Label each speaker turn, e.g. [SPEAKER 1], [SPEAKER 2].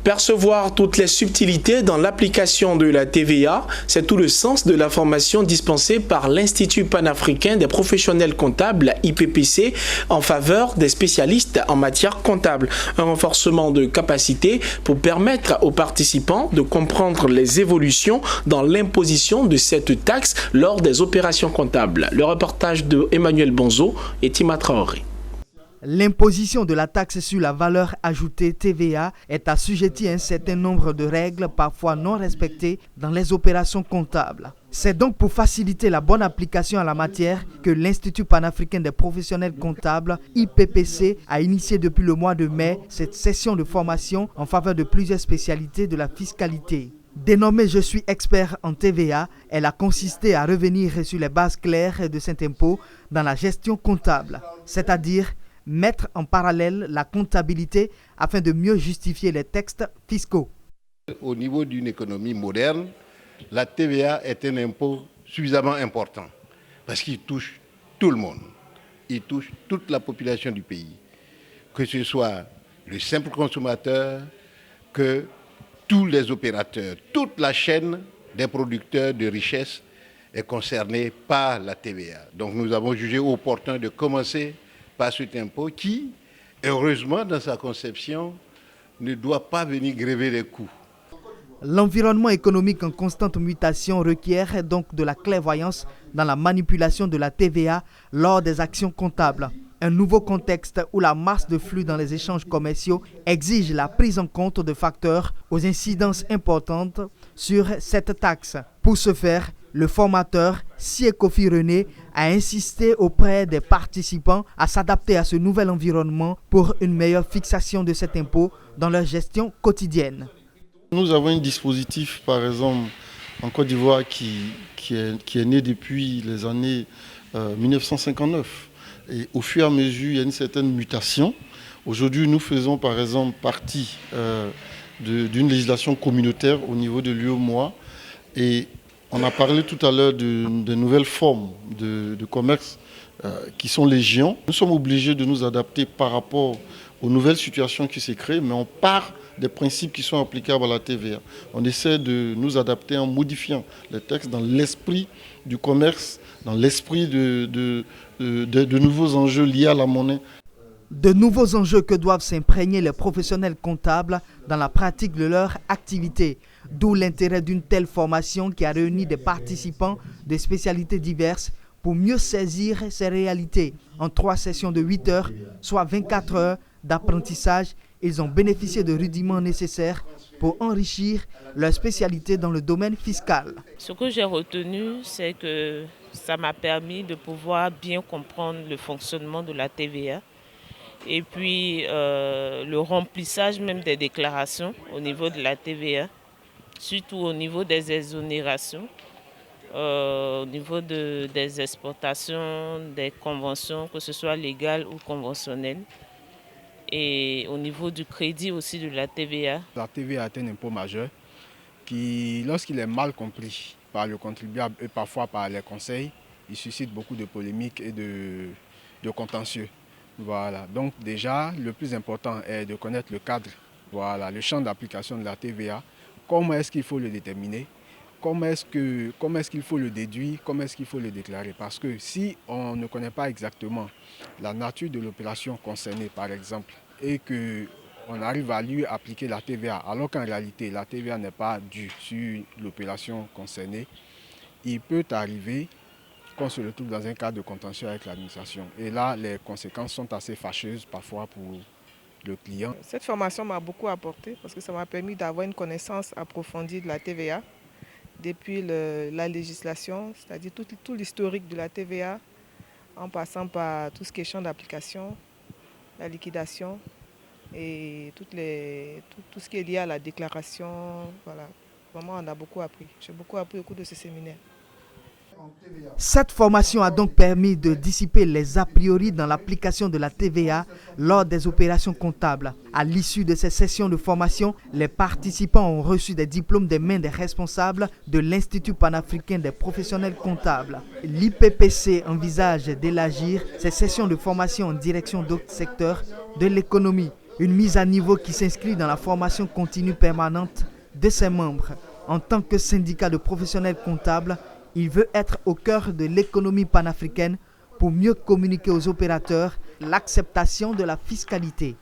[SPEAKER 1] Percevoir toutes les subtilités dans l'application de la TVA, c'est tout le sens de la formation dispensée par l'Institut panafricain des professionnels comptables, IPPC, en faveur des spécialistes en matière comptable. Un renforcement de capacité pour permettre aux participants de comprendre les évolutions dans l'imposition de cette taxe lors des opérations comptables. Le reportage de Emmanuel Bonzo et Tima Traoré.
[SPEAKER 2] L'imposition de la taxe sur la valeur ajoutée TVA est assujettie à un certain nombre de règles parfois non respectées dans les opérations comptables. C'est donc pour faciliter la bonne application à la matière que l'Institut panafricain des professionnels comptables, IPPC, a initié depuis le mois de mai cette session de formation en faveur de plusieurs spécialités de la fiscalité. Dénommée « Je suis expert en TVA », elle a consisté à revenir sur les bases claires de cet impôt dans la gestion comptable, c'est-à-dire mettre en parallèle la comptabilité afin de mieux justifier les textes fiscaux.
[SPEAKER 3] Au niveau d'une économie moderne, la TVA est un impôt suffisamment important parce qu'il touche tout le monde. Il touche toute la population du pays, que ce soit le simple consommateur, que tous les opérateurs, toute la chaîne des producteurs de richesse est concernée par la TVA. Donc nous avons jugé opportun de commencer par cet impôt qui, heureusement dans sa conception, ne doit pas venir gréver les coûts.
[SPEAKER 2] L'environnement économique en constante mutation requiert donc de la clairvoyance dans la manipulation de la TVA lors des actions comptables. Un nouveau contexte où la masse de flux dans les échanges commerciaux exige la prise en compte de facteurs aux incidences importantes sur cette taxe. Pour ce faire, le formateur Kofi René a insisté auprès des participants à s'adapter à ce nouvel environnement pour une meilleure fixation de cet impôt dans leur gestion quotidienne.
[SPEAKER 4] Nous avons un dispositif, par exemple, en Côte d'Ivoire qui est né depuis les années 1959. Et au fur et à mesure, il y a une certaine mutation. Aujourd'hui, nous faisons, par exemple, partie d'une législation communautaire au niveau de l'UEMOA. Et on a parlé tout à l'heure de nouvelles formes de commerce qui sont légion. Nous sommes obligés de nous adapter par rapport aux nouvelles situations qui se créent, mais on part des principes qui sont applicables à la TVA. On essaie de nous adapter en modifiant les textes dans l'esprit du commerce, dans l'esprit de nouveaux enjeux liés à la monnaie.
[SPEAKER 2] De nouveaux enjeux que doivent s'imprégner les professionnels comptables dans la pratique de leur activité. D'où l'intérêt d'une telle formation qui a réuni des participants de spécialités diverses pour mieux saisir ces réalités. En 3 sessions de 8 heures, soit 24 heures d'apprentissage, ils ont bénéficié de rudiments nécessaires pour enrichir leur spécialité dans le domaine fiscal.
[SPEAKER 5] Ce que j'ai retenu, c'est que ça m'a permis de pouvoir bien comprendre le fonctionnement de la TVA et puis le remplissage même des déclarations au niveau de la TVA, surtout au niveau des exonérations, au niveau des exportations, des conventions, que ce soit légales ou conventionnelles. Et au niveau du crédit aussi de la TVA.
[SPEAKER 6] La TVA est un impôt majeur qui, lorsqu'il est mal compris par le contribuable et parfois par les conseils, il suscite beaucoup de polémiques et de contentieux. Voilà. Donc déjà, le plus important est de connaître le cadre, voilà, le champ d'application de la TVA, comment est-ce qu'il faut le déterminer, comment est-ce qu'il faut le déduire, comment est-ce qu'il faut le déclarer. Parce que si on ne connaît pas exactement la nature de l'opération concernée, par exemple, et qu'on arrive à lui appliquer la TVA, alors qu'en réalité, la TVA n'est pas due sur l'opération concernée, il peut arriver qu'on se retrouve dans un cadre de contentieux avec l'administration. Et là, les conséquences sont assez fâcheuses parfois pour le client.
[SPEAKER 7] Cette formation m'a beaucoup apporté parce que ça m'a permis d'avoir une connaissance approfondie de la TVA depuis la législation, c'est-à-dire tout l'historique de la TVA, en passant par tout ce qui est champ d'application, la liquidation et tout ce qui est lié à la déclaration. Voilà. Vraiment, on a beaucoup appris. J'ai beaucoup appris au cours de ce séminaire.
[SPEAKER 2] Cette formation a donc permis de dissiper les a priori dans l'application de la TVA lors des opérations comptables. À l'issue de ces sessions de formation, les participants ont reçu des diplômes des mains des responsables de l'Institut panafricain des professionnels comptables. L'IPPC envisage d'élargir ces sessions de formation en direction d'autres secteurs de l'économie. Une mise à niveau qui s'inscrit dans la formation continue permanente de ses membres. En tant que syndicat de professionnels comptables, il veut être au cœur de l'économie panafricaine pour mieux communiquer aux opérateurs l'acceptation de la fiscalité.